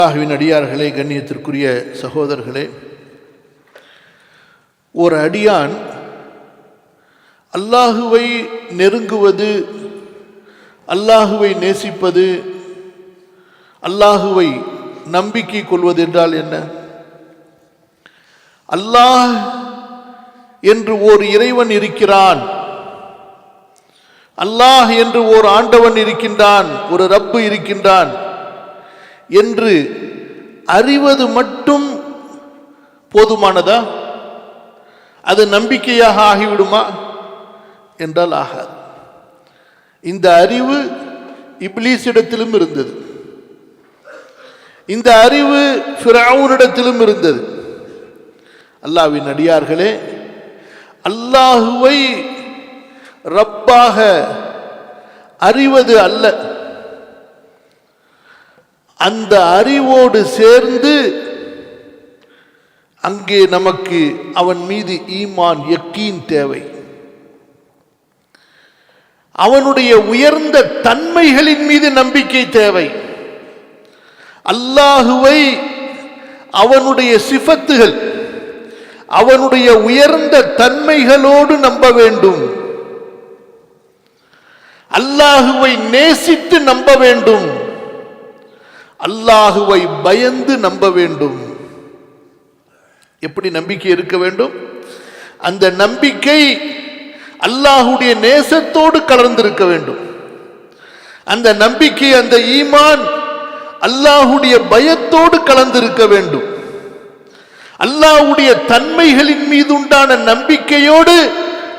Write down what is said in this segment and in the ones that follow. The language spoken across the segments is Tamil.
அல்லாஹ்வின் அடியார்களே, கண்ணியத்திற்குரிய சகோதரர்களே, ஒரு அடியான் அல்லாஹுவை நெருங்குவது, அல்லாஹுவை நேசிப்பது, அல்லாஹுவை நம்பிக்கை கொள்வது என்றால் என்ன? அல்லாஹ் என்று ஓர் இறைவன் இருக்கிறான், அல்லாஹ் என்று ஓர் ஆண்டவன் இருக்கின்றான், ஒரு ரப்பு இருக்கின்றான் என்று அறிவது மட்டும் போதுமானதா? அது நம்பிக்கையாக ஆகிவிடுமா என்றால் ஆகாது. இந்த அறிவு இப்லீஸிடத்திலும் இருந்தது, இந்த அறிவு ஃபிரௌனிடத்திலும் இருந்தது. அல்லாஹ்வின் அடியார்களே, அல்லாஹுவை ரப்பாக அறிவது அல்ல, அந்த அறிவோடு சேர்ந்து அங்கே நமக்கு அவன் மீது ஈமான், யக்கீன் தேவை. அவனுடைய உயர்ந்த தன்மைகளின் மீது நம்பிக்கை தேவை. அல்லாஹுவை அவனுடைய சிஃபத்துகள், அவனுடைய உயர்ந்த தன்மைகளோடு நம்ப வேண்டும். அல்லாஹுவை நேசித்து நம்ப வேண்டும், அல்லாஹுவை பயந்து நம்ப வேண்டும். எப்படி நம்பிக்கை இருக்க வேண்டும்? அந்த நம்பிக்கை அல்லாஹுடைய நேசத்தோடு கலந்திருக்க வேண்டும். அந்த நம்பிக்கை, அந்த ஈமான் அல்லாஹுடைய பயத்தோடு கலந்திருக்க வேண்டும். அல்லாஹுடைய தன்மைகளின் மீது உண்டான நம்பிக்கையோடு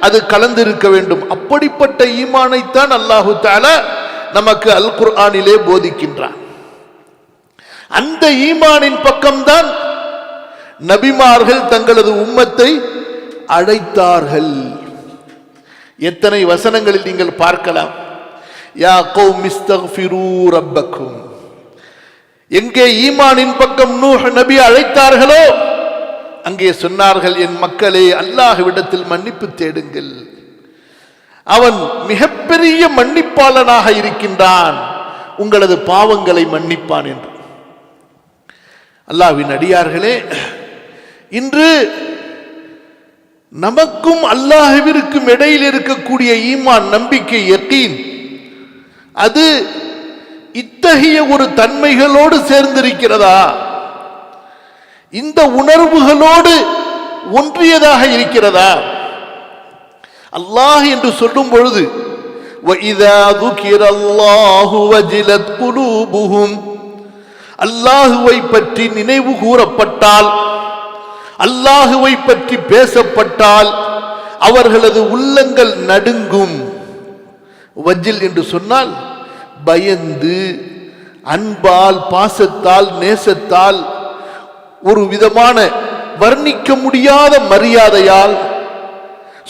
அது கலந்திருக்க வேண்டும். அப்படிப்பட்ட ஈமானைத்தான் அல்லாஹு தஆலா நமக்கு அல் குர்ஆனிலே போதிக்கின்றான். அந்த ஈமானின் பக்கம்தான் நபிமார்கள் தங்களது உம்மத்தை அழைத்தார்கள். எத்தனை வசனங்களில் நீங்கள் பார்க்கலாம். யா கௌம் இஸ்தக்ஃபிரு ரப்பக்கும். எங்கே ஈமானின் பக்கம் நூஹ் நபி அழைத்தார்களோ அங்கே சொன்னார்கள், என் மக்களே, அல்லாஹ்விடத்தில் மன்னிப்பு தேடுங்கள், அவன் மிகப்பெரிய மன்னிப்பாளனாக இருக்கின்றான், உங்களது பாவங்களை மன்னிப்பான் என்று. அல்லாஹ்வின் அடியார்களே, இன்று நமக்கும் அல்லாஹ்விற்கும் இடையில் இருக்கக்கூடிய ஈமான், நம்பிக்கை, யக்கீன், அது இத்தகைய ஒரு தன்மைகளோடு சேர்ந்திருக்கிறதா? இந்த உணர்வுகளோடு ஒன்றியதாக இருக்கிறதா? அல்லாஹ் என்று சொல்லும் பொழுது وَإِذَا ذُكِرَ اللَّهُ وَجِلَتْ قُلُوبُهُمْ, அல்லாஹுவை பற்றி நினைவு கூறப்பட்டால், அல்லாஹுவை பற்றி பேசப்பட்டால் அவர்களது உள்ளங்கள் நடுங்கும். வஜில் என்று சொன்னால் பயந்து, அன்பால், பாசத்தால், நேசத்தால், ஒரு விதமான வர்ணிக்க முடியாத மரியாதையால்,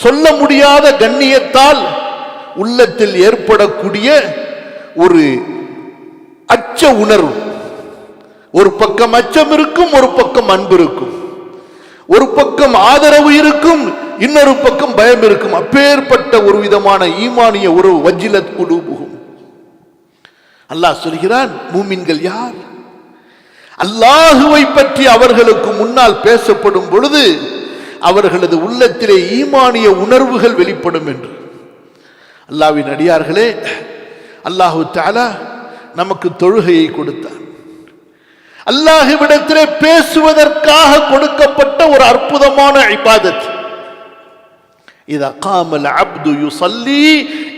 சொல்ல முடியாத கண்ணியத்தால் உள்ளத்தில் ஏற்படக்கூடிய ஒரு அச்ச உணர்வு. ஒரு பக்கம் அச்சம் இருக்கும், ஒரு பக்கம் அன்பு இருக்கும், ஒரு பக்கம் ஆதரவு இருக்கும், இன்னொரு பக்கம் பயம் இருக்கும். அப்பேற்பட்ட ஒரு விதமான ஈமானிய உறவு. வஜிலத் குலூபுஹும். அல்லாஹ் சொல்கிறான், மூமின்கள் யார்? அல்லாஹுவை பற்றி அவர்களுக்கு முன்னால் பேசப்படும் பொழுது அவர்களது உள்ளத்திலே ஈமானிய உணர்வுகள் வெளிப்படும் என்று. அல்லாஹ்வின் அடியார்களே, அல்லாஹு தஆலா நமக்கு தொழுகையை கொடுத்தார். அல்லாஹ்விடத்திலே பேசுவதற்காக கொடுக்கப்பட்ட ஒரு அற்புதமான இபாதத். இதா காமல் அப்து யுஸல்லி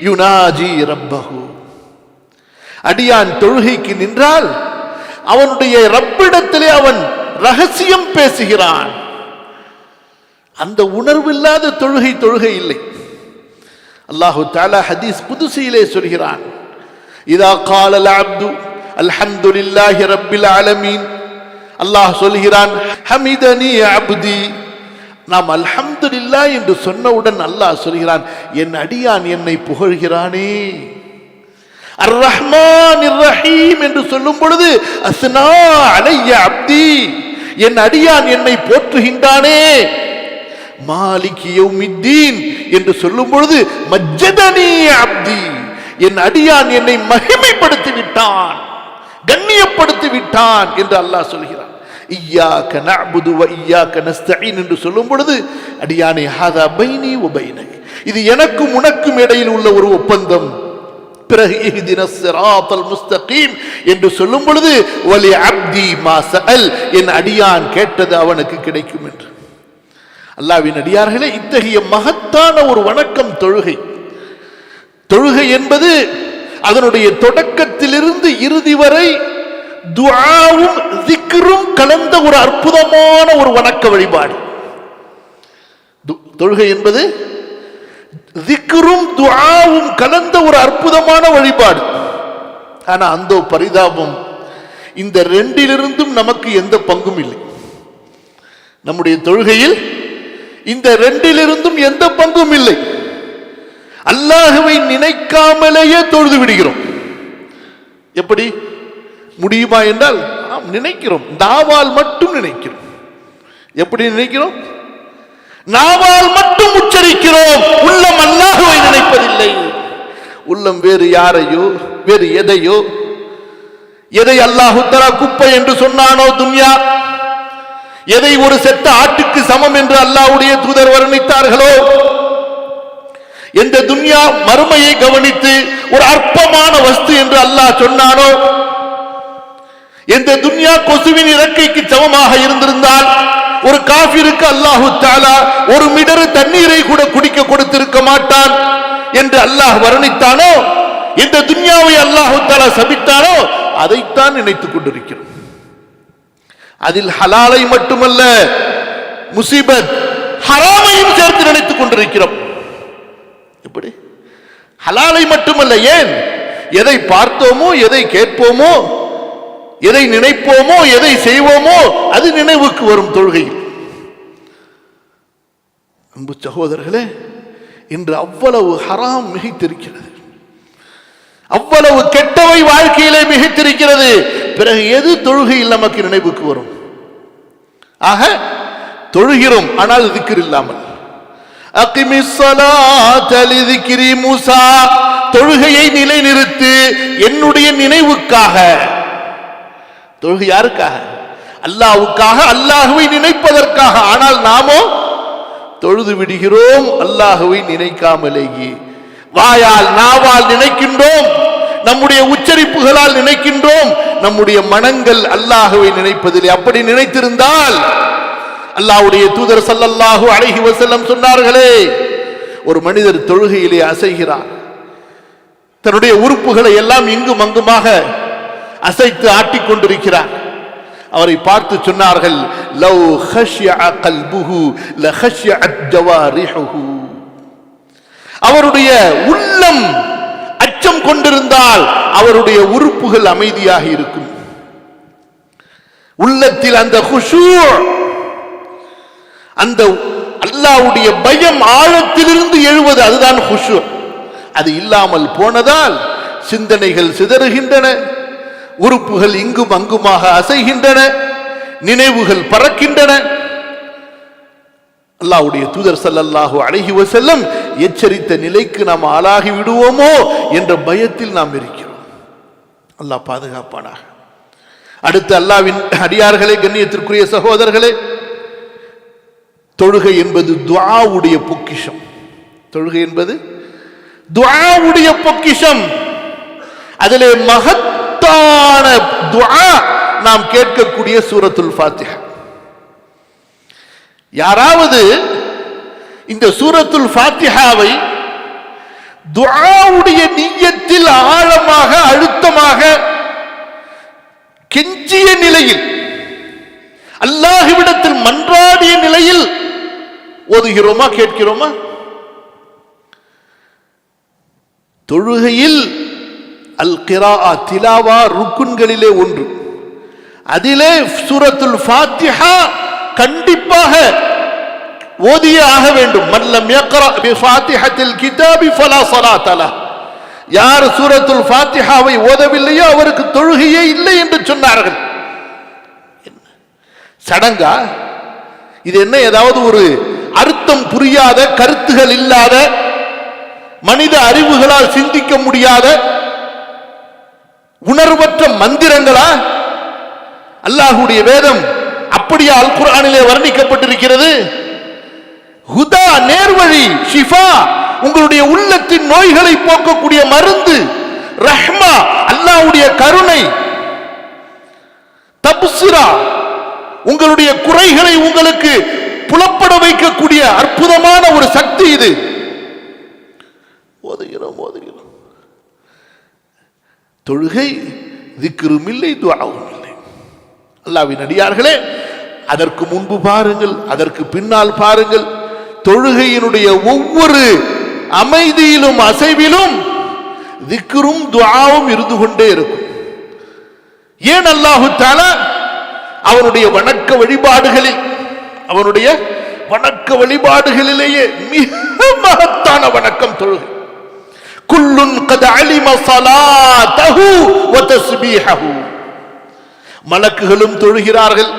யுனாஜி ரப்பஹு. அடியான் தொழுகைக்கு நின்றால் அவனுடைய ரப்பிடத்திலே அவன் ரகசியம் பேசுகிறான். அந்த உணர்வில்லாத தொழுகை தொழுகை இல்லை. அல்லாஹு தஆலா ஹதீஸ் குதுசியிலே சொல்கிறான், இதா காலல் அப்து அல்ஹம்துலில்லாஹி ரப்பில் ஆலமீன். அல்லாஹ் சொல்கிறான், ஹமிதனி அப்தி. நாம் அல்ஹம்துலில்லாஹ் என்று சொன்னவுடன் அல்லாஹ் சொல்கிறான், என் அடியான் என்னை புகழ்கிறானே. அர் ரஹ்மான் ரஹீம் என்று சொல்லும் பொழுது அஸ்னா அலைய அப்தி, என் அடியான் என்னை போற்றுகின்றானே. மாலிகி யௌமித்தீன் என்று சொல்லும் பொழுது மஜ்ஜதனி அப்தி, என் அடியான் என்னை மகிமைப்படுத்தி விட்டான், கண்ணிய கண்ணியப்படுத்தி விட்டான் என்று அல்லாஹ் சொல்கிறான். இய்யாக நஅ்புது வ இய்யாக நஸ்தஈன் என்று சொல்லும் பொழுது, அடியானே ஹாதா பைனி வ பைனக், இது எனக்கும் உனக்கும் இடையில் உள்ள ஒரு ஒப்பந்தம். பிறகு இஹ்தினஸ் ஸிராத்தல் முஸ்தகீம் என்று சொல்லும் பொழுது, வலி அப்தி மா ஸஅல், என் அடியான் கேட்டது அவனுக்கு கிடைக்கும் என்று. அல்லாஹ்வின் அடியார்களே, இத்தகைய மகத்தான ஒரு வணக்கம் தொழுகை. தொழுகை என்பது அதனுடைய தொடக்கத்திலிருந்து இறுதி வரை துஆவும் திக்ரும் கலந்த ஒரு அற்புதமான ஒரு வணக்க வழிபாடு. தொழுகை என்பது திக்ரும் துஆவும் கலந்த ஒரு அற்புதமான வழிபாடு. ஆனா அந்த பரிதாபம், இந்த ரெண்டிலிருந்தும் நமக்கு எந்த பங்கும் இல்லை. நம்முடைய தொழுகையில் இந்த ரெண்டிலிருந்தும் எந்த பங்கும் இல்லை. அல்லாஹ்வை நினைக்காமலேயே தொழுது விடுகிறோம். எப்படி முடியுமா என்றால், நினைக்கிறோம், நாவால் மட்டும் நினைக்கிறோம். எப்படி நினைக்கிறோம்? நாவால் மட்டும் உச்சரிக்கிறோம், உள்ளம் அல்லாஹ்வை நினைப்பதில்லை. உள்ளம் வேறு யாரையோ வேறு எதையோ, எதை அல்லாஹ் தஆலா குப்பை என்று சொன்னானோ துன்யா, எதை ஒரு செத்த ஆட்டுக்கு சமம் என்று அல்லாஹ்வுடைய தூதர் வர்ணித்தார்களோ, எந்த துன்யா மறுமையை கவனித்து ஒரு அற்பமான வஸ்து என்று அல்லாஹ் சொன்னானோ, எந்த துன்யா கொசுவின் இறக்கைக்கு சமமாக இருந்திருந்தால் ஒரு காஃபிருக்கு அல்லாஹு தஆலா ஒரு மிடறு தண்ணீரை கூட குடிக்க கொடுத்திருக்க மாட்டான் என்று அல்லாஹ் வர்ணித்தானோ, எந்த துன்யாவை அல்லாஹு தஆலா சபித்தானோ, அதைத்தான் நினைத்துக் கொண்டிருக்கிறோம். அதில் ஹலாலை மட்டுமல்ல, முசீபத் ஹராமையும் சேர்த்து நினைத்துக் கொண்டிருக்கிறோம். எப்படி? ஹலாலை மட்டுமல்ல, ஏன் எதை பார்த்தோமோ, எதை கேட்போமோ, எதை நினைப்போமோ, எதை செய்வோமோ, அது நினைவுக்கு வரும் தொழுகையில். அன்பு சகோதரர்களே, இன்று அவ்வளவு ஹராம் மிகைத்திருக்கிறது, அவ்வளவு கெட்டவை வாழ்க்கையிலே மிகைத்திருக்கிறது. பிறகு எது தொழுகையில் நமக்கு நினைவுக்கு வரும்? ஆக தொழுகிறோம், ஆனால் திக்ர் இல்லாமல். அகிமிஸ் ஸலாத லிذிக்ரி மூஸா, தொழுகையை நிலைநிறுத்து என்னுடைய நினைவுக்காக. தொழுகை யாருக்காக? அல்லாஹ்வுக்காக, அல்லாஹ்வை நினைப்பதற்காக. ஆனால் நாமோ தொழுது விடுகிறோம் அல்லாஹ்வை நினைக்காமலேயே. வாயால் நாவால் நினைக்கின்றோம், நம்முடைய உச்சரிப்புகளால் நினைக்கின்றோம், நம்முடைய மனங்கள் அல்லாஹ்வை நினைப்பதில்லை. அப்படி நினைத்திருந்தால் அல்லாஹ்வுடைய தூதர் ஸல்லல்லாஹு அலைஹி வஸல்லம் சொன்னார்களே, ஒரு மனிதர் தொழுகையிலே அசைகிறார், தன்னுடைய உறுப்புகளை எல்லாம் இங்கும் அங்குமாக அசைத்து ஆட்டிக் கொண்டிருக்கிறார். அவரை பார்த்து சொன்னார்கள், லவ் ஹஷ்யா கல்புஹு லஹஷ்யஅத் ஜவாரிஹுஹு, அவருடைய உள்ளம் அச்சம் கொண்டிருந்தால் அவருடைய உறுப்புகள் அமைதியாக இருக்கும். உள்ளத்தில் அந்த குஷூ, அந்த அல்லாஹ்வுடைய பயம் ஆழத்திலிருந்து எழுவது, அதுதான் குஷூ. அது இல்லாமல் போனதால் சிந்தனைகள் சிதறுகின்றன, உறுப்புகள் இங்கும் அங்குமாக அசைகின்றன, நினைவுகள் பறக்கின்றன. அல்லாஹ்வுடைய தூதர் ஸல்லல்லாஹு அலைஹி வஸல்லம் எச்சரித்த நிலைக்கு நாம் ஆளாகி விடுவோமோ என்ற பயத்தில் நாம் இருக்கிறோம். அல்லாஹ் பாதுகாப்பானாக. அடுத்து அல்லாஹ்வின் அடியார்களே, கண்ணியத்திற்குரிய சகோதரர்களே, தொழுகை என்பது துஆவுடைய பொக்கிஷம். தொழுகை என்பது துஆவுடைய பொக்கிஷம். அதிலே மகத்தான துஆ நாம் கேட்கக்கூடிய சூரத்துல் ஃபாத்திஹா. யாராவது இந்த சூரத்துல் ஃபாத்திஹாவை துஆவுடைய நிய்யத்தில் ஆழமாக அழுத்தமாக கெஞ்சிய நிலையில், அல்லாஹ்விடத்தில் மன்றாடிய நிலையில் ஓதுகிறோமா, கேட்கிறோமா? தொழுகையில் அல் கிராஆ, திலாவா ருக்குன்களிலே ஒன்று. அதிலே சூரத்துல் ஃபாத்திஹா கண்டிப்பாக ஓதியே ஆக வேண்டும். மல்லம் யக்ரா பி ஃபாத்திஹத்தில் கிதாபி ஃபலா ஸலாத லஹ், யார் சூரத்துல் ஃபாத்திஹாவை ஓதவில்லையோ அவருக்கு தொழுகையே இல்லை என்று சொன்னார்கள். சடங்கா இது? என்ன ஏதாவது ஒரு அர்த்தம் புரியாத, கருத்துகள் இல்லாத, மனித அறிவுகளால் சிந்திக்க முடியாத உணர்வற்ற மந்திரங்களா? அல்லாஹ்வுடைய வேதம் அப்படியே அல் குர்ஆனிலே வர்ணிக்கப்பட்டிருக்கிறது. ஹுதா, நேர்வழி, ஷிஃபா, உங்களுடைய உள்ளத்தின் நோய்களை போக்கக்கூடிய மருந்து, ரஹ்மா, அல்லாஹ்வுடைய கருணை, தப்சிரா, உங்களுடைய குறைகளை உங்களுக்கு புலப்பட வைக்கக்கூடிய அற்புதமான ஒரு சக்தி இது. ஓதுகிறோம். தொழுகை திக்ரும் இல்லை, துஆவும் இல்லை. அல்லாஹ்வின் அடியார்களே, அதற்கு முன்பு பாருங்கள், அதற்கு பின்னால் பாருங்கள். தொழுகையினுடைய ஒவ்வொரு அமைதியிலும் அசைவிலும் திக்ரும் துஆவும் இருந்து கொண்டே இருக்கும். ஏன் அல்லாஹு தஆலா அவனுடைய வணக்க வழிபாடுகளிலேயே மிக மகத்தான வணக்கம் தொழுகை. குல்லுன் கத் அலிம ஸலாத்தஹு வ தஸ்பீஹஹு. மலக்குகளும் தொழுகிறார்கள்.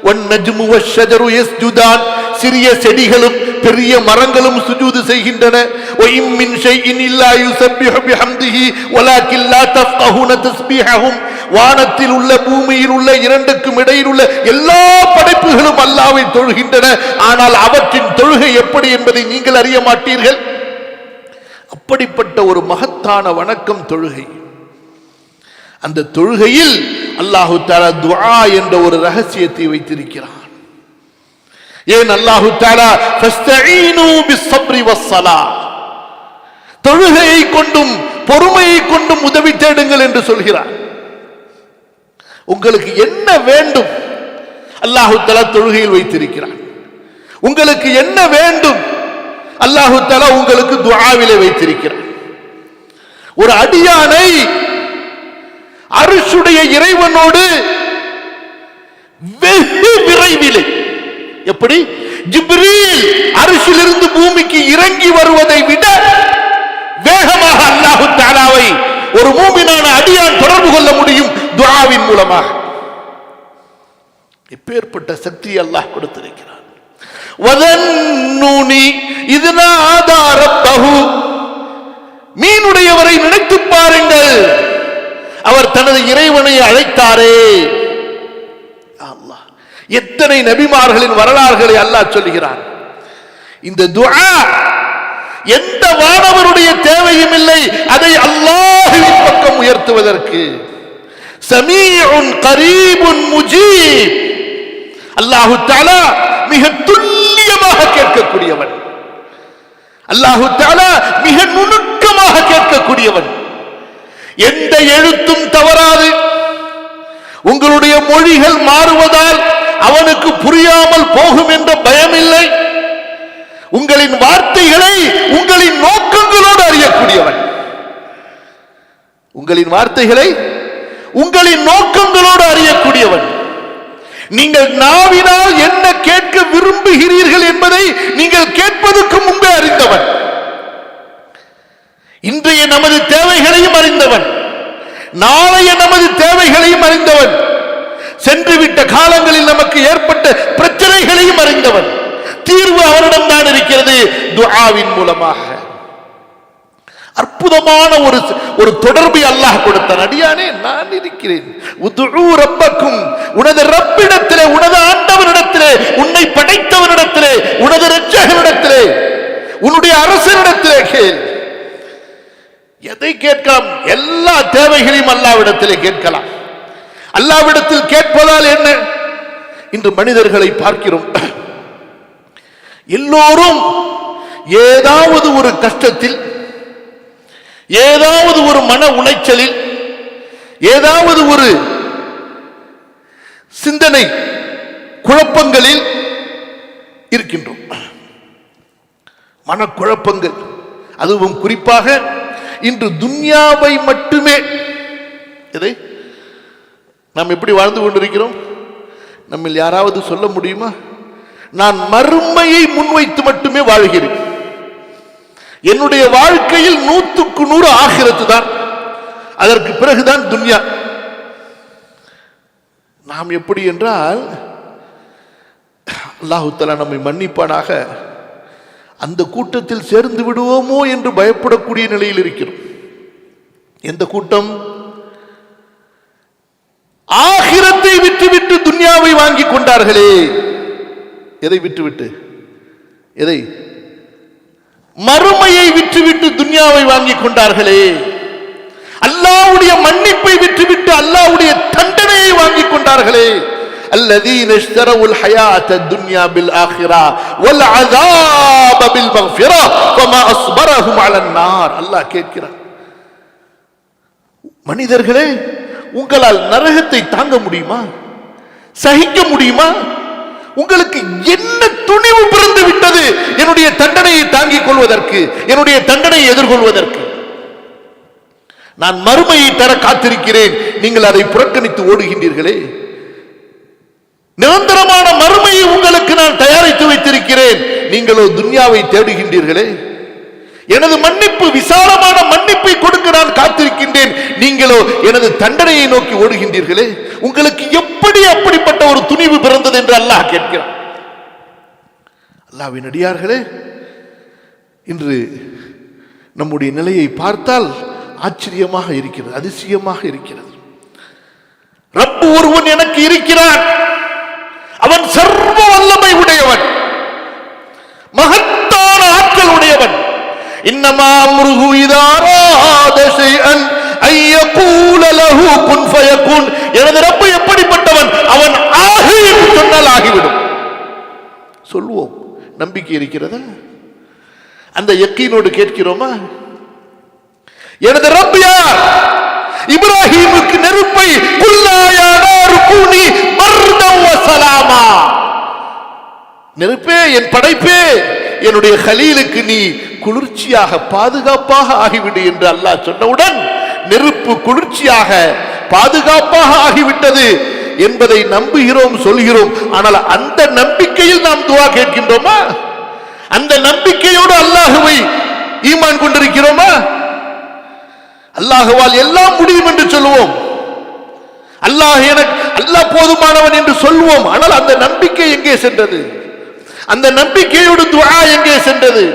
வன்னஜ்மு வஷ்ஷஜரு யஸ்ஜுதான். சிறிய செடிகளும் பெரிய மரங்களும் சுஜூது செய்கின்றன. வஇம் மின் ஷைஇன் இல்லா யுஸப்பிஹு பிஹம்திஹி வலாக்கின் லா தஃகஹூன தஸ்பீஹஹும். வானத்தில் உள்ள பூமியில் உள்ள இரண்டுக்கும் இடையில் உள்ள எல்லா படைப்புகளும் அல்லாஹ்வை தொழுகின்றன. ஆனால் அவற்றின் தொழுகை எப்படி என்பதை நீங்கள் அறிய மாட்டீர்கள். அப்படிப்பட்ட ஒரு மகத்தான வணக்கம் தொழுகை. அந்த தொழுகையில் அல்லாஹு தஆலா துஆ என்ற ஒரு ரகசியத்தை வைத்திருக்கிறான். ஏன் அல்லாஹு தஆலா ஃபஸ்தஈனு பிஸ்ஸப்ரி வஸ்ஸலா, தொழுகையை கொண்டும் பொறுமையை கொண்டும் உதவி தேடுங்கள் என்று சொல்கிறார். உங்களுக்கு என்ன வேண்டும் அல்லாஹு தஆலா தொழுகையில் வைத்திருக்கிறான். உங்களுக்கு என்ன வேண்டும் அல்லாஹு தஆலா உங்களுக்கு துஆவிலே வைத்திருக்கிறான். ஒரு அடியானை அர்ஷுடைய இறைவனோடு வெகு விரைவிலே, எப்படி ஜிப்ரீல் அர்ஷிலிருந்து பூமிக்கு இறங்கி வருவதை விட வேகமாக அல்லாஹு தஆலாவை ஒரு மூமினான அடியான் தொடர்பு கொள்ள முடியும் துஆவின் மூலமாக. இப்பேற்பட்ட சக்தி அல்லாஹ் கொடுத்திருக்கிறார். வதன்னூனி இத் நாதா ரப்பஹு, மீனுடையவரை நினைத்து பாருங்கள், அவர் தனது இறைவனை அழைத்தாரே. அல்லாஹ் எத்தனை நபிமார்களின் வரலாறுகளை அல்லாஹ் சொல்கிறான். இந்த துஆ எந்த வானவருடைய தேவையும் இல்லை, அதை அல்லாஹ்வின் பக்கம் உயர்த்துவதற்கு. சமீஉன் கரீபுன் முஜீப், அல்லாஹு தஆலா மிக துல்லியமாக கேட்கக்கூடியவன். அல்லாஹு தஆலா மிக நுணுக்கமாக கேட்கக்கூடியவன். எந்த எழுத்தும் தவறாது. உங்களுடைய மொழிகள் மாறுவதால் அவனுக்கு புரியாமல் போகும் என்ற பயம் இல்லை. உங்களின் வார்த்தைகளை உங்களின் நோக்கங்களோடு அறியக்கூடியவன். உங்களின் வார்த்தைகளை உங்களின் நோக்கங்களோடு அறியக்கூடியவன். நீங்கள் நாவினால் என்ன கேட்க விரும்புகிறீர்கள் என்பதை நீங்கள் கேட்பதற்கு முன்பே அறிந்தவன். இன்றைய நமது தேவைகளையும் அறிந்தவன், நாளைய நமது தேவைகளையும் அறிந்தவன், சென்றுவிட்ட காலங்களில் நமக்கு ஏற்பட்ட பிரச்சனைகளையும் அறிந்தவன். தீர்வு அவரிடம் தான் இருக்கிறது, துஆவின் மூலமாக. அற்புதமான ஒரு தொடர்பை அல்லாஹ் கொடுத்தான். அடியானே, நான் இருக்கிறேன். உதுஉ ரப்பக்கும், உனது ரப்பிடத்திலே, உனது ஆண்டவனிடத்திலே, உன்னை படைத்தவனிடத்திலே, உனது இரட்சகனிடத்திலே, உன்னுடைய அரசனிடத்திலே கேள். எதை கேட்கலாம்? எல்லா தேவைகளையும் அல்லாஹ்விடத்திலே கேட்கலாம். அல்லாஹ்விடத்தில் கேட்பதால் என்ன? இன்று மனிதர்களை பார்க்கிறோம், எல்லோரும் ஏதாவது ஒரு கஷ்டத்தில், ஏதாவது ஒரு மன உளைச்சலில், ஏதாவது ஒரு சிந்தனை குழப்பங்களில் இருக்கின்றோம். மனக்குழப்பங்கள், அதுவும் குறிப்பாக இன்று துன்யாவை மட்டுமே. இதை நாம் எப்படி வாழ்ந்து கொண்டிருக்கிறோம்? நம்ம யாராவது சொல்ல முடியுமா? நான் மறுமையை முன்வைத்து மட்டுமே வாழ்கிறேன். என்னுடைய வாழ்க்கையில் 100க்கு 100 ஆகிரத்து தான், அதற்கு பிறகுதான் துன்யா. நாம் எப்படி என்றால், அல்லாஹ் தஆலா நம்மை மன்னிப்பானாக, அந்த கூட்டத்தில் சேர்ந்து விடுவோமோ என்று பயப்படக்கூடிய நிலையில் இருக்கிறோம். எந்த கூட்டம்? ஆகிரத்தை விட்டுவிட்டு துன்யாவை வாங்கி கொண்டார்களே. எதை விட்டுவிட்டு? எதை? மறுமையை விட்டுவிட்டு துன்யாவை வாங்கி கொண்டார்களே. அல்லாஹ்வுடைய மன்னிப்பை விட்டுவிட்டு அல்லாஹ்வுடைய தண்டனையை வாங்கி கொண்டார்களே. الذين اشتروا الحياة الدنيا بالآخرة والعذاب بالمغفرة فما أصبرهم على النار. அல்லாஹ் கேட்கிறார், மனிதர்களே, உங்களால் நரகத்தை தாங்க முடியுமா? சகிக்க முடியுமா? உங்களுக்கு என்ன துணிவு பிறந்து விட்டது என்னுடைய தண்டனையை தாங்கிக் கொள்வதற்கு, என்னுடைய தண்டனையை எதிர்கொள்வதற்கு? நான் மறுமையை தர காத்திருக்கிறேன், நீங்கள் அதை புறக்கணித்து ஓடுகின்றீர்களே. நிரந்தரமான மறுமையை உங்களுக்கு நான் தயாரித்து வைத்திருக்கிறேன், நீங்களோ துன்யாவை தேடுகின்றீர்களே. எனது மன்னிப்பு, விசாலமான மன்னிப்பை கொடுக்க நான் காத்திருக்கின்றேன், நீங்களோ எனது தண்டனையை நோக்கி ஓடுகின்றீர்களே. உங்களுக்கு எப்படி அப்படிப்பட்ட ஒரு துணிவு பிறந்தது என்று அல்லாஹ் கேட்கிறான். அல்லாஹ்வின் அடியார்களே, இன்று நம்முடைய நிலையை பார்த்தால் ஆச்சரியமாக இருக்கிறது, அதிசயமாக இருக்கிறது. ரப்பு ஒருவன் எனக்கு இருக்கிறான், அவன் சர்வ வல்லமை உடையவன், மகத்தான ஆற்றல் உடையவன். இன்னமா அம்ருஹு இதா அராத ஷைஅன் அன் யகூல லஹு குன் ஃபயகுன். எனது ரப்பு எப்படிப்பட்டவன்? அவன் ஆகு என்று சொன்னால் ஆகிவிடும். சொல்வோம், நம்பிக்கை இருக்கிறதா? அந்த யக்கீனோடு கேட்கிறோமா? எனது ரப்பு யார்? இப்ராஹீமுக்கு நெருப்பை குல்லா யா நாரு கூனி பர்தன் வ ஸலாமா, நெருப்பே, என் படைப்பே, என்னுடைய கலீலுக்கு நீ குளிர்ச்சியாக பாதுகாப்பாக ஆகிவிடு என்று அல்லாஹ் சொன்னவுடன் நெருப்பு குளிர்ச்சியாக பாதுகாப்பாக ஆகிவிட்டது என்பதை நம்புகிறோம், சொல்கிறோம். ஆனால் அந்த நம்பிக்கையில் நாம் துஆ கேட்கின்றோமா? அந்த நம்பிக்கையோடு அல்லாஹ்வை ஈமான் கொண்டிருக்கிறோமா? அல்லாஹ்வால் எல்லாம் முடியும் என்று சொல்லுவோம், அல்லாஹ் போதுமானவன் என்று சொல்லுவோம். ஆனால் அந்த நம்பிக்கை எங்கே சென்றது? அந்த நம்பிக்கையோடு துஆ எங்கே சென்றது?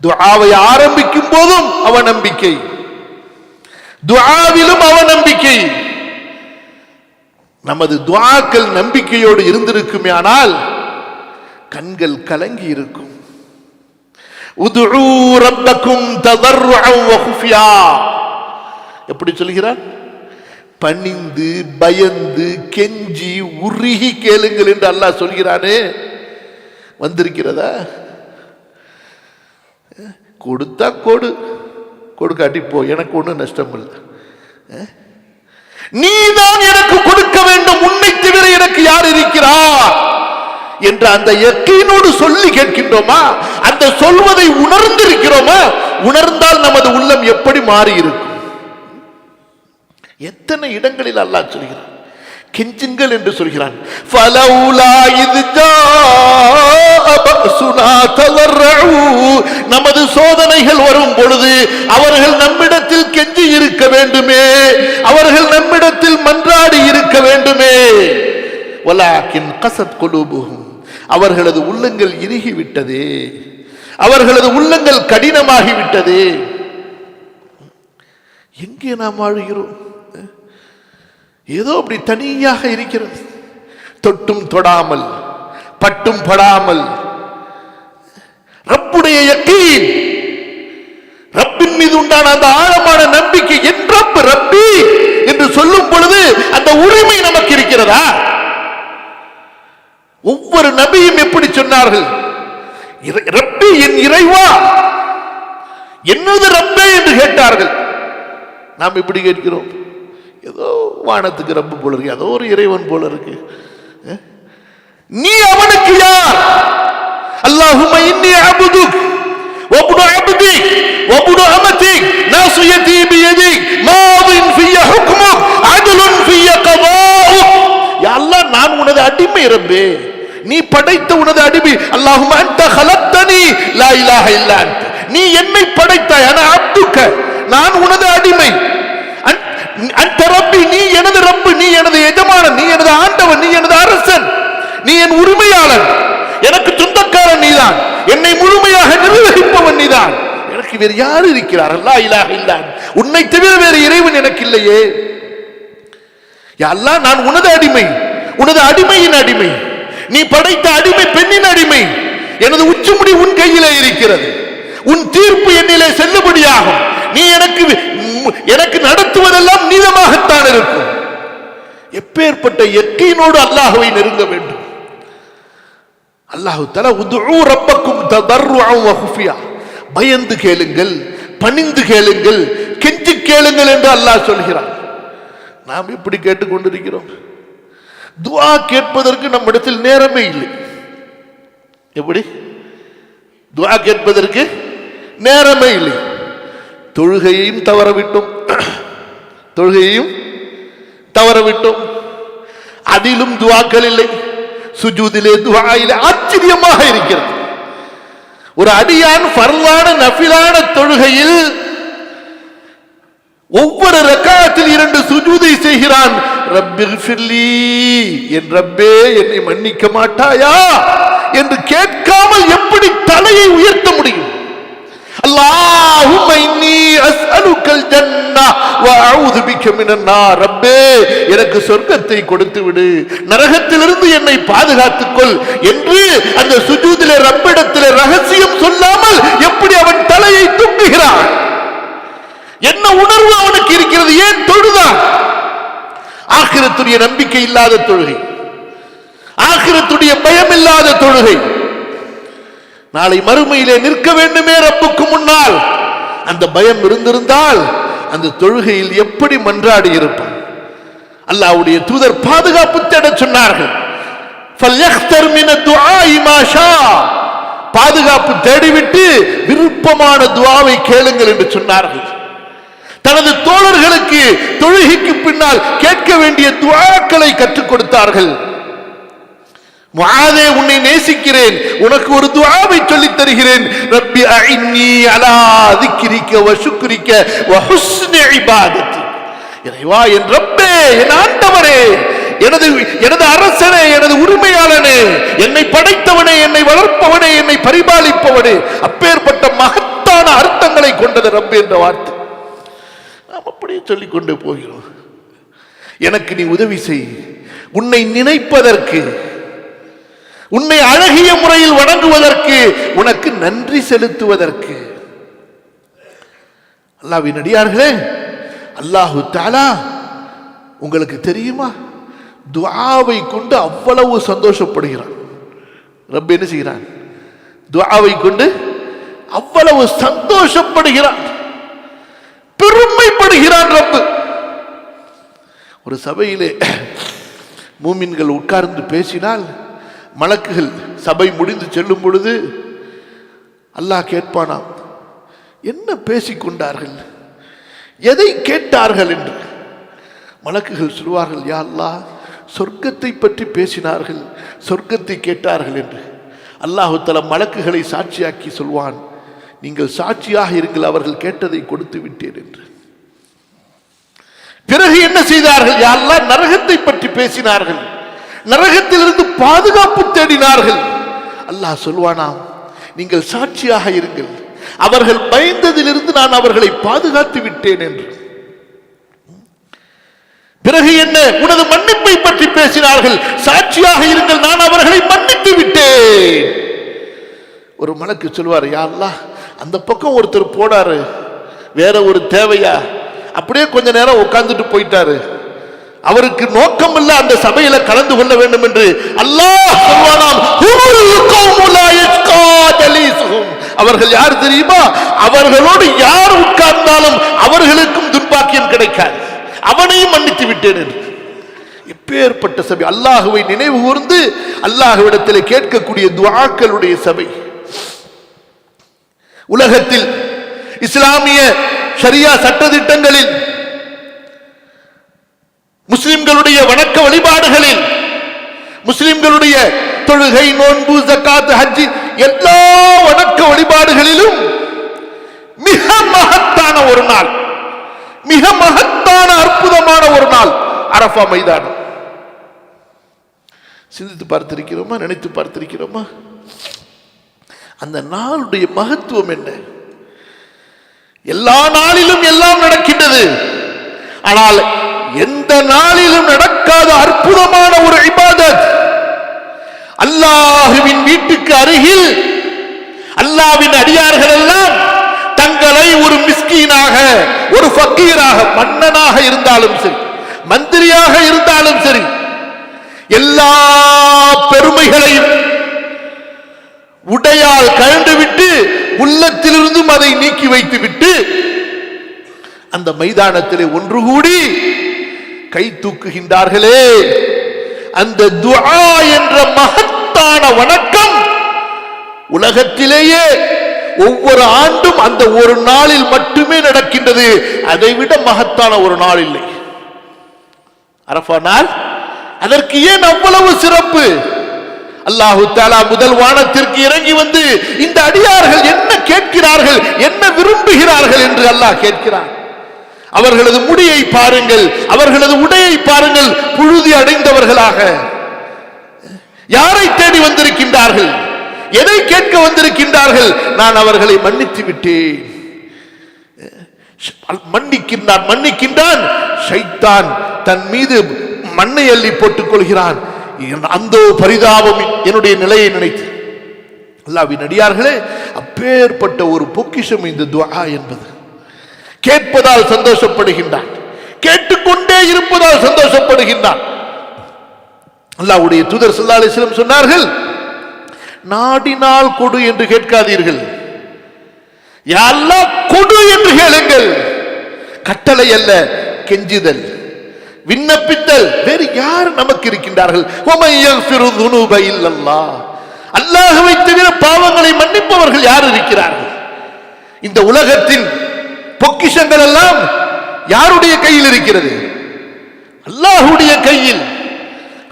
துஆவை ஆரம்பிக்கும் போதும் அவநம்பிக்கை, துஆவிலும் அவநம்பிக்கை. நமது துஆக்கள் நம்பிக்கையோடு இருந்திருக்குமே ஆனால் கண்கள் கலங்கி இருக்கும். உதுஉ ரப்பக்கும் ததர்ருஅன் வ குஃபியா. எப்படி சொல்கிறார்? பணிந்து பயந்து கெஞ்சி உருகி கேளுங்கள் என்று அல்லாஹ் சொல்கிறானே, வந்திருக்கிறதா? கொடுத்தா கொடு, கொடுக்காட்டி போ, எனக்கு ஒன்றும் நஷ்டம் இல்லை. நீதான் எனக்கு கொடுக்க வேண்டும், உன்னை தவிர எனக்கு யார் இருக்கிறார் என்ற அந்த யக்கீனோடு சொல்லி கேட்கின்றோமா? அந்த சொல்வதை உணர்ந்திருக்கிறோமா? உணர்ந்தால் நமது உள்ளம் எப்படி மாறி இருக்கும்? எத்தனை இடங்களில் அல்லாஹ் சொல்கிறான், கெஞ்சுங்கள் என்று சொல்கிறான். ஃபலௌலா இத் ஜாஅ பஅசுனா தவர்ரூ. நமது சோதனைகள் வரும் பொழுது அவர்கள் நம்மிடத்தில் கெஞ்சி இருக்க வேண்டுமே, அவர்கள் நம்மிடத்தில் மன்றாடி இருக்க வேண்டுமே. வலாக்கின் கஸத் குலூபுஹும், அவர்களது உள்ளங்கள் இறுகிவிட்டதே, அவர்களது உள்ளங்கள் கடினமாகிவிட்டதே. எங்கே நாம் வாழுகிறோம்? ஏதோ அப்படி தனியாக இருக்கிறது, தொட்டும் தொடாமல் பட்டும் படாமல். ரப்புடைய யக்கீன், ரப்பின் மீது உண்டான அந்த ஆழமான நம்பிக்கை, என் ரப்பு ரப்பி என்று சொல்லும் பொழுது அந்த உரிமை நமக்கு இருக்கிறதா? ஒவ்வொரு நபியும் எப்படி சொன்னார்கள்? ரப்பி, என் இறைவா, என்னது ரப்பே என்று கேட்டார்கள். நாம் இப்படி கேட்கிறோம், ஏதோ வானத்துக்கு ரப்பு போல இருக்கு, ஏதோ ஒரு இறைவன் போல இருக்கு. நீ அவனுக்கு யார்? அல்லாஹும்ம இன்னி அபுதுக் வப்னு அப்திக் வப்னு அமதிக் நாசியதி பியதிக் மாதின் ஃபிய ஹுக்முக் அத்லுன் ஃபிய கதாஉக். யா அல்லாஹ், நான் உனது அடிமை ரப்பே, நீ படைத்த உனது அடிமை. அல்லாஹும்ம அன்த கலக்தனி லா இலாஹ இல்லா அன்த, நீ என்னை படைத்தாய், அன அப்துக, நான் உனது அடிமை. அந்த ரப்பி, நீ எனது ரப்பு, நீ எனது எஜமானன், நீ எனது ஆண்டவன், நீ எனது அரசன், நீ என் உரிமையாளன், எனக்கு சொந்தக்காரன் நீதான், என்னை முழுமையாக நிர்வகிப்பவன் நீதான். எனக்கு வேறு யார் இருக்கிறார்? லா இலாஹ இல்லா அன்த, உன்னை தவிர வேறு இறைவன் எனக்கு இல்லையே. யா அல்லாஹ், நான் உனது அடிமை, உனது அடிமையின் அடிமை, நீ படைத்த அடிமை பெண்ணின் அடிமை, எனது உச்சமுடி உன் கையிலே இருக்கிறது, உன் தீர்ப்பு என்னிலே செல்லுபடியாகும், நீ எனக்கு நடத்துவதெல்லாம் நீதமாகத்தான் இருக்கும். எப்பேற்பட்ட யக்கீனோடு அல்லாஹ்வை நெருங்க வேண்டும். அல்லாஹ் தஆலா உதுஉ ரப்பக்கும் ததர்ருஅன் வ குஃபியா, பயந்து கேளுங்கள், பணிந்து கேளுங்கள், கெஞ்சி கேளுங்கள் என்று அல்லாஹ் சொல்கிறான். நாம் இப்படி கேட்டுக்கொண்டிருக்கிறோம். துஆ கேட்பதற்கு நம்மிடத்தில் நேரமே இல்லை. எப்படி துஆ கேட்பதற்கு நேரமே இல்லை. தொழுகையையும் தவறவிட்டோம், தொழுகையையும் தவறவிட்டோம். அதிலும் துஆக்கள் இல்லை. சுஜூதிலே துஆயிலே ஆச்சரியமாக இருக்கிறது. ஒரு அடியான் ஃபர்லான நஃபிலான தொழுகையில் ஒவ்வொரு ரக்காத்தில் 2 சுஜூதை செய்கிறான். ரப்பிக்ஃபிர்லி, என் ரப்பே என்னை மன்னிக்க மாட்டாயா என்று கேட்காமல் எப்படி தலையை உயர்த்த முடியும்? அல்லாஹும்ம இன்னி அஸ்அலுக்கல் ஜன்னah வ அஊது பிக மினன் நார், ரப்பே எனக்கு சொர்க்கத்தை கொடுத்து விடு, நரகத்திலிருந்து என்னை பாதுகாத்துக் கொள் என்று அந்த சுஜூதிலே ரப்பிடத்திலே ரகசியம் சொல்லாமல் எப்படி அவன் தலையை தூக்குகிறான்? என்ன உணர்வு அவனுக்கு இருக்கிறது? ஏன் தொழுதான்? ஆகிரத்துடைய நம்பிக்கை இல்லாத தொழுகை, ஆகிரத்துடைய பயம் இல்லாத தொழுகை. நாளை மறுமையிலே நிற்க வேண்டுமே ரப்புக்கு முன்னால். அந்த பயம் இருந்திருந்தால் அந்த தொழுகையில் எப்படி மன்றாடி இருப்பான்? அல்லாஹ்வுடைய தூதர் பாதுகாப்பு தேட சொன்னார்கள். ஃபல்யக்தர் மின துஆஇ மா ஷா, பாதுகாப்பு தேடிவிட்டு விருப்பமான துஆவை கேளுங்கள் என்று சொன்னார்கள். தனது தோழர்களுக்கு தொழுகைக்கு பின்னால் கேட்க வேண்டிய துஆக்களை கற்றுக் கொடுத்தார்கள். முஆதே, உன்னை நேசிக்கிறேன், உனக்கு ஒரு துஆவை சொல்லித் தருகிறேன். ரப்பி அஇன்னி அலா திக்ரிக வ ஷுக்ரிக வ ஹுஸ்னி இபாதத்தி, இறைவா, என் ரப்பே, என் ஆண்டவரே, எனது அரசனே, எனது உரிமையாளனே, என்னை படைத்தவனே, என்னை வளர்ப்பவனே, என்னை பரிபாலிப்பவனே. அப்பேற்பட்ட மகத்தான அர்த்தங்களை கொண்டது ரப்பே என்ற வார்த்தை. நாம் அப்படியே சொல்லிக் கொண்டு போகிறோம். எனக்கு நீ உதவி செய், உன்னை நினைப்பதற்கு, உன்னை அழகிய முறையில் வணங்குவதற்கு, உனக்கு நன்றி செலுத்துவதற்கு. அல்லாஹ்வின் அடியார்களே, அல்லாஹு தஆலா உங்களுக்கு தெரியுமா, துஆவை கொண்டு அவ்வளவு சந்தோஷப்படுகிறான். ரப்ப என்ன செய்கிறான்? துஆவை கொண்டு அவ்வளவு சந்தோஷப்படுகிறான், பெருமைப்படுகிறான் ரப்பு. ஒரு சபையிலே மூமின்கள் உட்கார்ந்து பேசினால், மலக்குகள் சபை முடிந்து செல்லும் பொழுது அல்லாஹ் கேட்பானாம், என்ன பேசிக்கொண்டார்கள், எதை கேட்டார்கள் என்று. மலக்குகள் சொல்வார்கள், யா அல்லாஹ், சொர்க்கத்தை பற்றி பேசினார்கள், சொர்க்கத்தை கேட்டார்கள் என்று. அல்லாஹு தஆலா மலக்குகளை சாட்சியாக்கி சொல்வான், நீங்கள் சாட்சியாக இருங்கள், அவர்கள் கேட்டதை கொடுத்து விட்டேன் என்று. பிறகு என்ன செய்தார்கள்? யா அல்லாஹ், நரகத்தை பற்றி பேசினார்கள், நரகத்திலிருந்து பாதுகாப்பு தேடினார்கள். அல்லாஹ் சொல்வானாம், நீங்கள் சாட்சியாக இருங்கள், அவர்கள் பயந்ததிலிருந்து நான் அவர்களை பாதுகாத்து விட்டேன் என்று. பிறகு என்ன? உனது மன்னிப்பை பற்றி பேசினார்கள், சாட்சியாக இருங்கள், நான் அவர்களை மன்னித்து விட்டேன். ஒரு மலக்கு சொல்வார், யா அல்லாஹ், அந்த பக்கம் ஒருத்தர் போனாரு, வேற ஒரு தேவையா, அப்படியே கொஞ்ச நேரம் உட்கார்ந்துட்டு போயிட்டாரு, அவருக்கு நோக்கம் இல்ல அந்த சபையில கலந்து கொள்ள வேண்டும் என்று. அல்லாஹ் சொல்வானாம், அவர்கள் யார் தெரியுமா? அவர்களோடு யார் உட்கார்ந்தாலும் அவர்களுக்கும் துர்பாக்கியம் கிடைக்காது, அவனையும் மன்னித்து விட்டேன் என்று. எப்பேற்பட்ட சபை! அல்லாஹுவை நினைவு கூர்ந்து அல்லாஹ்விடத்தில் கேட்கக்கூடிய துஆக்களுடைய சபை. உலகத்தில் இஸ்லாமிய ஷரியா சட்டதிட்டங்களில், முஸ்லிம்களுடைய வணக்க வழிபாடுகளில், முஸ்லிம்களுடைய தொழுகை, நோன்பு, ஜகாத், ஹஜ், எல்லா வணக்க வழிபாடுகளிலும் மிக மகத்தான ஒரு நாள், மிக மகத்தான அற்புதமான ஒரு நாள் அரஃபா மைதானம். சிந்தித்து பார்த்திருக்கிறோமா? நினைத்து பார்த்திருக்கிறோமா? அந்த நாளுடைய மகத்துவம் என்ன? எல்லா நாளிலும் எல்லாம் நடக்கின்றது, ஆனால் எந்த எந்த நாளிலும் நடக்காத அற்புதமான ஒரு இபாதத். அல்லாஹ்வின் வீட்டுக்கு அருகில் அல்லாஹ்வின் அடியார்கள் எல்லாம் தங்களை ஒரு மிஸ்கீனாக, ஒரு ஃபக்கீராக, மன்னனாக இருந்தாலும் சரி, மந்திரியாக இருந்தாலும் சரி, எல்லா பெருமைகளையும் உடையால் கழண்டுவிட்டு உள்ளத்திலிருந்தும் அதை நீக்கி வைத்துவிட்டு அந்த மைதானத்திலே ஒன்று கூடி கை தூக்குகின்றார்களே, அந்த துஆ என்ற மகத்தான வணக்கம் உலகத்திலேயே ஒவ்வொரு ஆண்டும் அந்த ஒரு நாளில் மட்டுமே நடக்கின்றது. அதைவிட மகத்தான ஒரு நாள் இல்லை. அரஃபா நாள். அதற்கு ஏன் அவ்வளவு சிறப்பு? அல்லாஹு தஆலா முதல் வானத்திற்கு இறங்கி வந்து இந்த அடியார்கள் என்ன கேட்கிறார்கள், என்ன விரும்புகிறார்கள் என்று அல்லாஹ் கேட்கிறார். அவர்களது முடியை பாருங்கள், அவர்களது உடையை பாருங்கள், புழுதி அடைந்தவர்களாக. யாரை தேடி வந்திருக்கின்றார்கள்? எதை கேட்க வந்திருக்கின்றார்கள்? நான் அவர்களை மன்னித்து விட்டேன். மன்னிக்கின்றான். ஷைத்தான் தன் மீது மண்ணை அள்ளி போட்டுக் கொள்கிறான். அந்த பரிதாபம் என்னுடைய நிலையை நினைத்து. அல்லாஹ்வின் அடியார்களே, அப்பேற்பட்ட ஒரு பொக்கிஷம் இந்த துஆ என்பது. கேட்பதால் சந்தோஷப்படுகின்றான், கேட்டுக்கொண்டே இருப்பதால் சந்தோஷப்படுகின்றான். அல்லாஹ்வுடைய தூதர் ஸல்லல்லாஹு அலைஹி வஸல்லம் சொன்னார்கள், நாடினால் கொடு என்று கேட்காதீர்கள், யா அல்லாஹ் கொடு என்று கேளுங்கள். கட்டளை அல்ல, கெஞ்சுதல், விண்ணப்பித்தல். வேறு யார் நமக்கு இருக்கின்றார்கள்? அல்லாஹ்வை தவிர பாவங்களை மன்னிப்பவர்கள் யார் இருக்கிறார்கள்? இந்த உலகத்தின் பொக்கிஷங்கள் எல்லாம் யாருடைய கையில் இருக்கிறது? அல்லாஹ்வுடைய கையில்.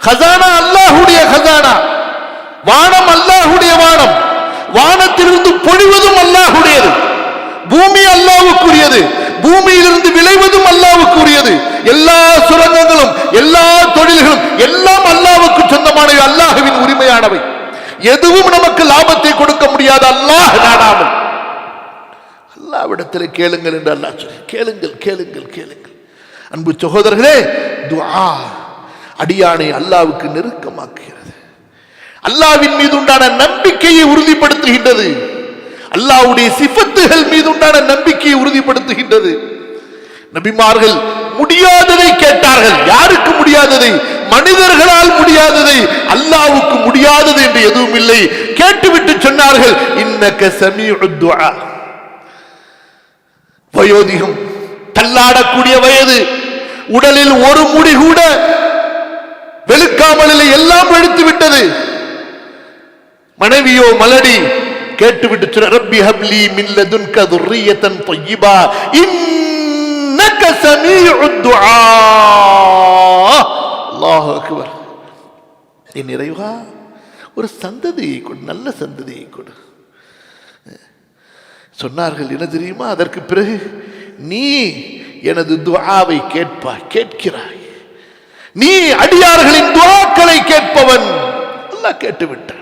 खजाना அல்லாஹ்வுடைய खजाना. வானம் அல்லாஹ்வுடைய வானம். வானத்திலிருந்து பொழிவதும் அல்லாஹ்வுடையது. பூமி அல்லாஹ்வுக்குரியது. பூமியிலிருந்து விளைவதும் அல்லாஹ்வுக்குரியது. எல்லா சுரங்கங்களும், எல்லா தொழில்களும் எல்லாம் அல்லாஹ்வுக்கு சொந்தமானவை, அல்லாஹ்வின் உரிமையானவை. எதுவும் நமக்கு லாபத்தை கொடுக்க முடியாது அல்லாஹ் நாடாமல். அல்லாஹ்விடத்தில் கேளுங்கள் என்று அல்லாஹ் சொல்லி, கேளுங்கள் கேளுங்கள் கேளுங்கள். அன்பு சகோதரர்களே, துஆ அடியானை அல்லாஹ்வுக்கு நெருக்கமாக்குகிறது. அல்லாஹ்வின் மீது உண்டான நம்பிக்கையை உறுதிப்படுத்துகின்றது. அல்லாஹ்வுடைய சிஃபத்துகள் மீது உண்டான நம்பிக்கையை உறுதிப்படுத்துகின்றது. நபிமார்கள் முடியாததை கேட்டார்கள். யாருக்கு முடியாததை? மனிதர்களால் முடியாததை. அல்லாஹ்வுக்கு முடியாதது என்று எதுவும் இல்லை. கேட்டுவிட்டு சொன்னார்கள், இன்னக சமீஉத் துஆ. வயோதிகம், தள்ளாடக்கூடிய வயது, உடலில் ஒரு முடி கூட வெளுக்காமல் எல்லாம் வெளுத்து விட்டது. மனைவியோ மலடி. கேட்டுவிட்டு சொன்ன, ரப்பி ஹப்லி மின் லதுன்க துர்ரியத்தன் தய்யிபா இன்னக சமீஉத் துஆ. அல்லாஹு அக்பர். என் இறைவா, ஒரு சந்ததியை கொடு, நல்ல சந்ததியை கொடு. சொன்னார்கள், என்ன தெரியுமா? அதற்கு பிறகு, நீ எனது துஆவை கேட்பாய், கேட்கிறாய். நீ அடியார்களின் துஆக்களை கேட்பவன். அல்லாஹ் கேட்டுவிட்டான்.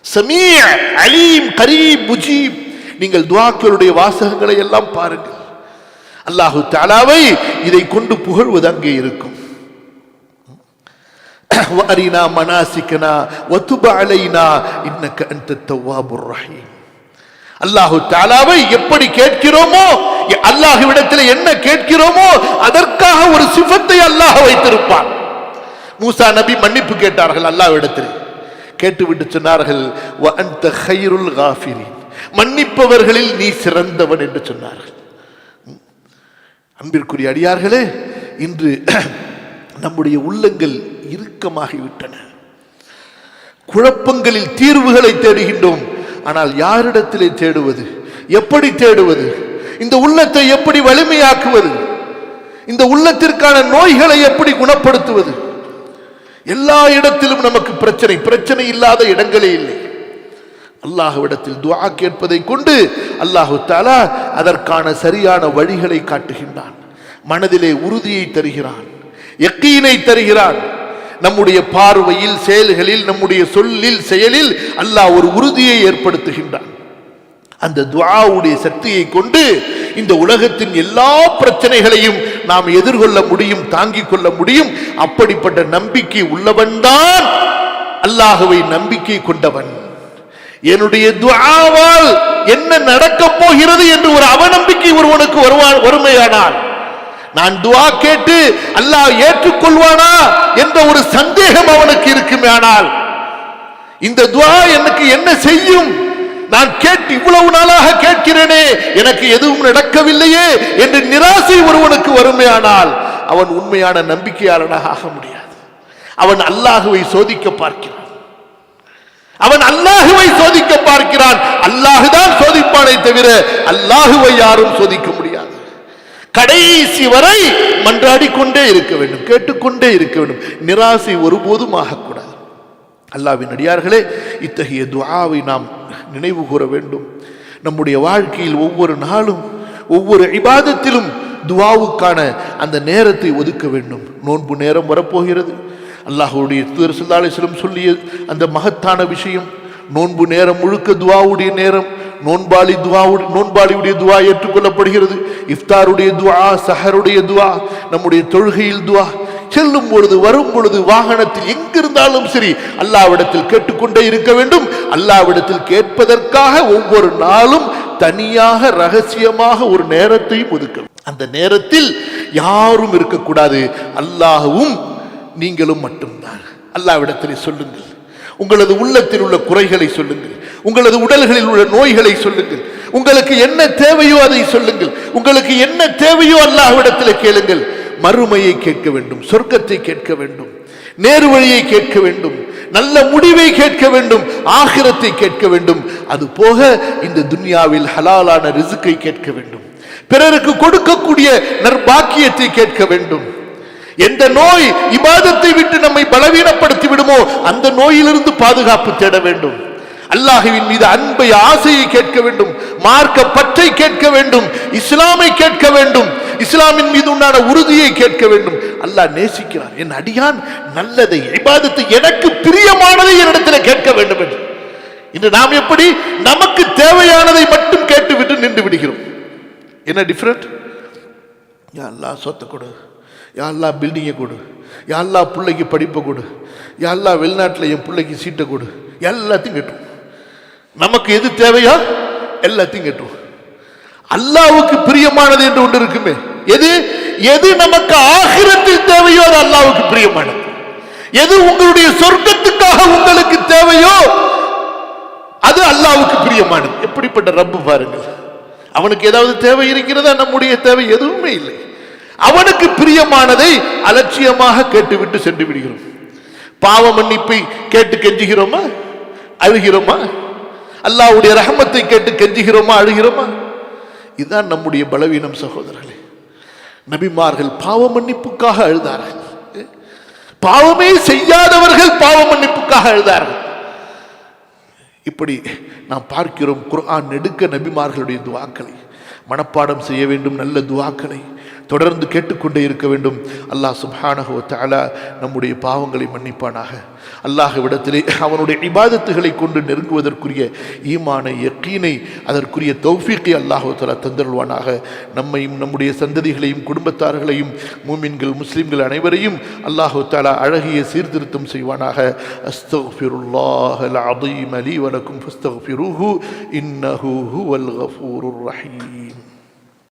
சமீஅ, அலீம், கரீம், முஜீப். நீங்கள் துஆக்களுடைய வாசகங்களை எல்லாம் பாருங்கள். அல்லாஹு தஆலாவை இதை கொண்டு புகழ்வது அங்கே இருக்கும். வஅரினா மனாசிகனா வதுப் அலைனா இன்னக அன்தத் தவ்வாபுர் ரஹீம். அல்லாஹு தஆலாவை எப்படி கேட்கிறோமோ, அல்லாஹ்விடத்தில் என்ன கேட்கிறோமோ அதற்காக ஒரு சிஃபத்தை அல்லாஹ் வைத்திருப்பான். மூசா நபி மன்னிப்பு கேட்டார்கள் அல்லாஹ்விடத்தில். கேட்டுவிட்டு சொன்னார்கள், வ அன்த கைருல் காஃபிரீன். மன்னிப்பவர்களில் நீ சிறந்தவன் என்று சொன்னார்கள். அன்பிற்குரிய அடியார்களே, இன்று நம்முடைய உள்ளங்கள் இறுக்கமாகிவிட்டன. குழப்பங்களில் தீர்வுகளை தேடுகின்றோம். ஆனால் யாரிடத்திலே தேடுவது? எப்படி தேடுவது? இந்த உள்ளத்தை எப்படி வலிமையாக்குவது? இந்த உள்ளத்திற்கான நோய்களை எப்படி குணப்படுத்துவது? எல்லா இடத்திலும் நமக்கு பிரச்சனை. பிரச்சனை இல்லாத இடங்களே இல்லை. அல்லாஹ்விடத்தில் துஆ கேட்பதை கொண்டு அல்லாஹு தஆலா அதற்கான சரியான வழிகளை காட்டுகின்றான். மனதிலே உறுதியை தருகிறான், யக்கீனை தருகிறான். நம்முடைய பார்வையில், செயல்களில், நம்முடைய சொல்லில், செயலில் அல்லாஹ் ஒரு உறுதியை ஏற்படுத்துகின்றான். அந்த துஆவுடைய சக்தியை கொண்டு இந்த உலகத்தின் எல்லா பிரச்சனைகளையும் நாம் எதிர்கொள்ள முடியும், தாங்கிக் கொள்ள முடியும். அப்படிப்பட்ட நம்பிக்கை உள்ளவன்தான் அல்லாஹ்வை நம்பிக்கை கொண்டவன். என்னுடைய துஆவால் என்ன நடக்கப் போகிறது என்று ஒரு அவநம்பிக்கை ஒருவனுக்கு வருமையானால், நான் துஆ கேட்டு அல்லாஹ் ஏற்றுக்கொள்வானா என்ற ஒரு சந்தேகம் அவனுக்கு இருக்குமேயானால், இந்த துஆ எனக்கு என்ன செய்யும், நான் கேட்டு இவ்வளவு நாளாக கேட்கிறேனே எனக்கு எதுவும் நடக்கவில்லையே என்று நிராசை ஒருவனுக்கு வருமையானால், அவன் உண்மையான நம்பிக்கையாளனாக ஆக முடியாது. அவன் அல்லாஹ்வை சோதிக்க பார்க்கிறான். அவன் அல்லாஹ்வை சோதிக்க பார்க்கிறான். அல்லாஹ்தான் சோதிப்பானே தவிர அல்லாஹ்வை யாரும் சோதிக்க முடியாது. கடைசி வரை மன்றாடி கொண்டே இருக்க வேண்டும், கேட்டுக்கொண்டே இருக்க வேண்டும். நிராசை ஒருபோதும் ஆகக்கூடாது. அல்லாஹ்வின் அடியார்களே, இத்தகைய துஆவை நாம் நினைவு கூற வேண்டும். நம்முடைய வாழ்க்கையில் ஒவ்வொரு நாளும் ஒவ்வொரு இபாதத்திலும் துஆவுக்கான அந்த நேரத்தை ஒதுக்க வேண்டும். நோன்பு நேரம் வரப்போகிறது. அல்லாஹ்வுடைய தூதர் ஸல்லல்லாஹு அலைஹி வஸல்லம் சொல்லிய அந்த மகத்தான விஷயம், நோன்பு நேரம் முழுக்க துஆவுடைய நேரம். நோன்பாளியுடைய துஆ ஏற்றுக்கொள்ளப்படுகிறது. இஃப்தாருடைய துஆ, சஹருடைய துஆ, நம்முடைய தொழுகையில் துஆ, செல்லும் பொழுது வரும் பொழுது வாகனத்தில் எங்கிருந்தாலும் சரி அல்லாஹ்விடத்தில் கேட்டுக்கொண்டே இருக்க வேண்டும். அல்லாஹ்விடத்தில் கேட்பதற்காக ஒவ்வொரு நாளும் தனியாக ரகசியமாக ஒரு நேரத்தையும் ஒதுக்க. அந்த நேரத்தில் யாரும் இருக்கக்கூடாது, அல்லாஹ்வும் நீங்களும் மட்டும்தான். அல்லாஹ்விடத்தில் சொல்லுங்கள், உங்களது உள்ளத்தில் உள்ள குறைகளை சொல்லுங்கள், உங்களது உடல்களில் உள்ள நோய்களை சொல்லுங்கள், உங்களுக்கு என்ன தேவையோ அதை சொல்லுங்கள், உங்களுக்கு என்ன தேவையோ அல்லாஹ்விடத்தில் கேளுங்கள். மறுமையை கேட்க வேண்டும், சொர்க்கத்தை கேட்க வேண்டும், நேரு வழியை கேட்க வேண்டும், நல்ல முடிவை கேட்க வேண்டும், ஆகிரத்தை கேட்க வேண்டும். அது போக இந்த துன்யாவில் ஹலாலான ரிஸ்கை கேட்க வேண்டும், பிறருக்கு கொடுக்கக்கூடிய நற்பாக்கியத்தை கேட்க வேண்டும். எந்த நோய் இபாதத்தை விட்டு நம்மை பலவீனப்படுத்தி விடுமோ அந்த நோயிலிருந்து பாதுகாப்பு தேட வேண்டும். அல்லாஹ்வின் மீது அன்பை, ஆசையை கேட்க வேண்டும், மார்க்க பற்றை கேட்க வேண்டும், இஸ்லாமை கேட்க வேண்டும், இஸ்லாமின் மீது உண்டான உறுதியை கேட்க வேண்டும். அல்லாஹ் நேசிக்கிறான், என் அடியான் நல்லதை, இபாதத்தை, எனக்கு பிரியமானதை என்னிடத்தில் கேட்க வேண்டும் என்று. இன்று நாம் எப்படி நமக்கு தேவையானதை மட்டும் கேட்டுவிட்டு நின்று விடுகிறோம். என்ன டிஃபரெண்ட்? யா அல்லாஹ் சொத்தை கொடு, யா அல்லாஹ் பில்டிங்கை கொடு, யா அல்லாஹ் பிள்ளைக்கு படிப்பை கொடு, யா அல்லாஹ் வெளிநாட்டில் என் பிள்ளைக்கு சீட்டை கொடு, எல்லாத்தையும் கேட்டோம். நமக்கு எது தேவையோ எல்லாத்தையும் கேட்டோம். அல்லாஹ்வுக்கு பிரியமானது என்று ஒன்று இருக்குமே, எது எது நமக்கு ஆகிரத்தில் தேவையோ அது அல்லாஹ்வுக்கு பிரியமானது. எது உங்களுடைய சொர்க்கத்துக்காக உங்களுக்கு தேவையோ அது அல்லாஹ்வுக்கு பிரியமானது. எப்படிப்பட்ட ரப்பு பாருங்கள். அவனுக்கு ஏதாவது தேவை இருக்கிறதா? நம்முடைய தேவை எதுவுமே இல்லை. அவனுக்கு பிரியமானதை அலட்சியமாக கேட்டுவிட்டு சென்று விடுகிறோம். பாவ மன்னிப்பை கேட்டு கெஞ்சுகிறோமா? அழுகிறோமா? அல்லாஹ்வுடைய ரஹமத்தை கேட்டு கெஞ்சுகிறோமா? அழுகிறோமா? இதுதான் நம்முடைய பலவீனம் சகோதரர்களே. நபிமார்கள் பாவ மன்னிப்புக்காக அழுதார்கள். பாவமே செய்யாதவர்கள் பாவ மன்னிப்புக்காக அழுதார்கள். இப்படி நாம் பார்க்கிறோம். குர்ஆன் நெடுக்க நபிமார்களுடைய துஆக்களை மனப்பாடம் செய்ய வேண்டும். நல்ல துஆக்களை தொடர்ந்து கேட்டுக்கொண்டே இருக்க வேண்டும். அல்லாஹ் சுப்ஹானஹு வ தஆலா நம்முடைய பாவங்களை மன்னிப்பானாக. அல்லாஹ்விடத்திலே அவனுடைய இபாதத்துகளை கொண்டு நெருங்குவதற்குரிய ஈமானை, யக்கீனை, அதற்குரிய தௌஃபீக்கை அல்லாஹ் தஆலா தந்தருள்வானாக. நம்மையும் நம்முடைய சந்ததிகளையும் குடும்பத்தார்களையும் மூமின்கள் முஸ்லிம்கள் அனைவரையும் அல்லாஹ் தஆலா அழகிய சீர்திருத்தம் செய்வானாக. அஸ்தக்ஃபிருல்லாஹல் அஸீம் லீ வ லக்கும் ஃபஸ்தக்ஃபிரூஹு இன்னஹு ஹுவல் கஃபூருர் ரஹீம்.